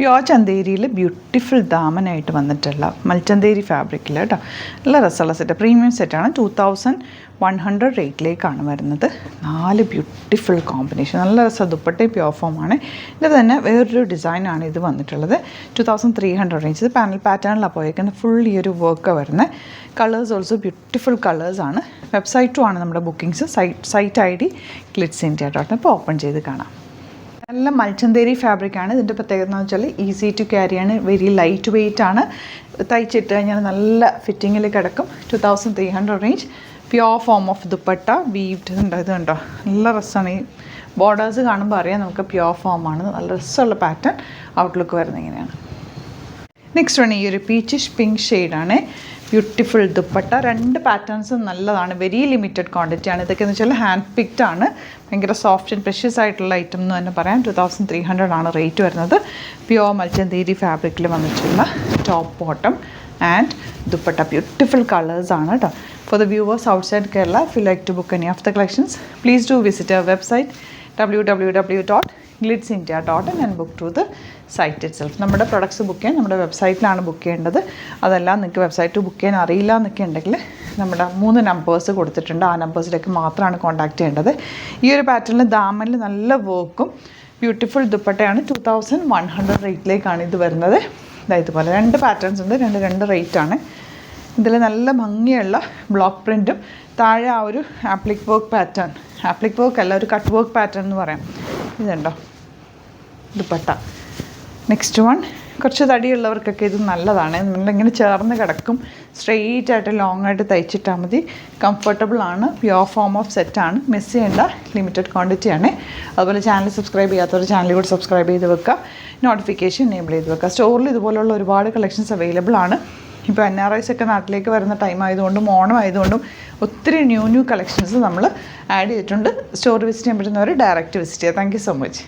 Pure ചന്തേരിയിൽ beautiful ദാമനായിട്ട് വന്നിട്ടുള്ള മൽച്ചന്തേരി ഫാബ്രിക്കിൽ കേട്ടോ. നല്ല രസമുള്ള സെറ്റ്, പ്രീമിയം സെറ്റാണ്. 2100 റേറ്റിലേക്കാണ് വരുന്നത്. 4 ബ്യൂട്ടിഫുൾ കോമ്പിനേഷൻ, നല്ല രസം. ദുപ്പട്ടയും പ്യോർ ഫോമാണ്. ഇത് തന്നെ വേറൊരു ഡിസൈനാണ് ഇത് വന്നിട്ടുള്ളത്. 2300 റേഞ്ച്. ഇത് പാനൽ പാറ്റേണിലാണ് പോയേക്കുന്നത്. ഫുൾ ഈ ഒരു വർക്ക് വരുന്നത്. കളേഴ്സ് ഓൾസോ ബ്യൂട്ടിഫുൾ കളേഴ്സാണ്. വെബ്സൈറ്റും ആണ് നമ്മുടെ ബുക്കിങ്സ്. Site ID glitzindia.in. ഇപ്പോൾ ഓപ്പൺ ചെയ്ത് കാണാം. നല്ല മൽച്ചന്തേരി ഫാബ്രിക്കാണ്. ഇതിൻ്റെ പ്രത്യേകത എന്ന് വെച്ചാൽ ഈസി ടു ക്യാരി ആണ്, വെരി ലൈറ്റ് വെയ്റ്റ് ആണ്. തയ്ച്ചിട്ട് കഴിഞ്ഞാൽ നല്ല ഫിറ്റിങ്ങിൽ കിടക്കും. 2300 range. Pure form of dupatta weaved ഉണ്ട്. ഇത് കണ്ടോ, നല്ല രസമാണ്. ഈ ബോർഡേഴ്സ് കാണുമ്പോൾ അറിയാം നമുക്ക് പ്യോർ ഫോമാണ്. നല്ല രസമുള്ള പാറ്റേൺ. ഔട്ട്ലുക്ക് വരുന്നത് ഇങ്ങനെയാണ്. നെക്സ്റ്റ് വൺ ഈ ഒരു പീച്ചിഷ് പിങ്ക് ഷെയ്ഡാണ്. ബ്യൂട്ടിഫുൾ ദുപ്പട്ട. 2 പാറ്റേൺസും നല്ലതാണ്. വെരി ലിമിറ്റഡ് ക്വാണ്ടിറ്റി ആണ്. ഇതൊക്കെ എന്ന് വെച്ചാൽ ഹാൻഡ് പിക്ഡ് ആണ്. ഭയങ്കര സോഫ്റ്റ് ആൻഡ് പ്രഷ്യസ് ആയിട്ടുള്ള ഐറ്റം എന്ന് തന്നെ പറയാം. 2300 ആണ് റേറ്റ് വരുന്നത്. പ്യോർ മൽച്ചന്തേരി ഫാബ്രിക്കിൽ വന്നിട്ടുള്ള top bottom and dupatta. Beautiful കളേഴ്സാണ് കേട്ടോ. For the viewers outside Kerala, if you like to book any of the collections, please do visit our website www.glitzindia.in and book through the site itself. നമ്മുടെ products book ചെയ്യാൻ നമ്മുടെ വെബ്സൈറ്റിലാണ് book ചെയ്യേണ്ടത്. അതെല്ലാം നിങ്ങൾക്ക് website book ചെയ്യാൻ അറിയില്ല എന്നൊക്കെ ഉണ്ടെങ്കിൽ നമ്മുടെ 3 നമ്പേഴ്സ് കൊടുത്തിട്ടുണ്ട്. ആ നമ്പേഴ്സിലേക്ക് മാത്രമാണ് കോൺടാക്ട് ചെയ്യേണ്ടത്. ഈ ഒരു പാറ്റേണിൽ ദാമനിൽ നല്ല വർക്കും ബ്യൂട്ടിഫുൾ ദുപ്പട്ടയാണ്. 2100 റേറ്റിലേക്കാണ് ഇത് വരുന്നത്. ഇതുപോലെ 2 പാറ്റേൺസ് ഉണ്ട്. 2 റേറ്റാണ്. ഇതിൽ നല്ല ഭംഗിയുള്ള ബ്ലോക്ക് പ്രിൻറ്റും താഴെ ആ ഒരു appliqué work pattern, appliqué work അല്ല, ഒരു കട്ട് വർക്ക് പാറ്റേൺ എന്ന് പറയാം. ഇതുണ്ടോ ദുപ്പട്ട. നെക്സ്റ്റ് വൺ കുറച്ച് തടിയുള്ളവർക്കൊക്കെ ഇത് നല്ലതാണ്. നമ്മളിങ്ങനെ ചേർന്ന് കിടക്കും. സ്ട്രെയിറ്റ് ആയിട്ട് ലോങ് ആയിട്ട് തയ്ച്ചിട്ടാൽ മതി. കംഫർട്ടബിൾ ആണ്. പ്യോർ ഫോം ഓഫ് സെറ്റാണ്. മിസ് ചെയ്യേണ്ട ലിമിറ്റഡ് ക്വാണ്ടിറ്റിയാണ്. അതുപോലെ ചാനൽ സബ്സ്ക്രൈബ് ചെയ്യാത്തവർ ചാനൽ കൂടി സബ്സ്ക്രൈബ് ചെയ്ത് വെക്കുക. നോട്ടിഫിക്കേഷൻ എനേബിൾ ചെയ്ത് വെക്കുക. സ്റ്റോറിൽ ഇതുപോലുള്ള ഒരുപാട് കളക്ഷൻസ് അവൈലബിൾ ആണ്. ഇപ്പോൾ NRIs ഒക്കെ നാട്ടിലേക്ക് വരുന്ന ടൈം ആയതുകൊണ്ടും ഓണം ആയതുകൊണ്ടും ഒത്തിരി ന്യൂ കളക്ഷൻസ് നമ്മൾ ആഡ് ചെയ്തിട്ടുണ്ട്. സ്റ്റോർ വിസിറ്റ് ചെയ്യാൻ പറ്റുന്നവർ ഡയറക്റ്റ് വിസിറ്റ് ചെയ്യുക. Thank you so much.